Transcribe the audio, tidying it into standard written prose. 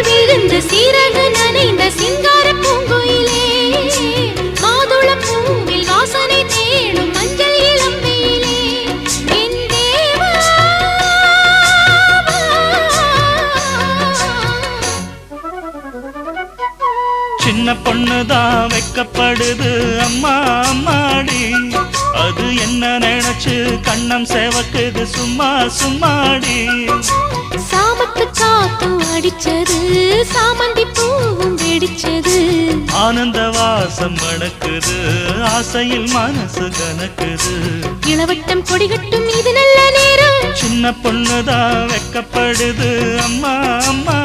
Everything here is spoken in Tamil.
மடிக்குள் விழுந்து சீரகு நனைந்த சிங்கார பூங்குயிலே மாதுளம் பூவில் வாசனை தேடும் மஞ்சள் இளம்பெயிலே என் தேவா சின்ன பொண்ணுதான் வெக்கப்படுது அம்மா அம்மாடி அது என்ன நினைச்சு கண்ணம் சேவக்குது சும்மா சும்மாடி சாமத்து காத்தும் அடிச்சது சாமந்தி பூவும் வெடிச்சது ஆனந்த வாசம் மணக்குது ஆசையில் மனசு கணக்குது இளவட்டம் கொடிகட்டும் இது நல்ல நேரம் சின்ன பொண்ணுதான் வெக்கப்படுது அம்மா அம்மா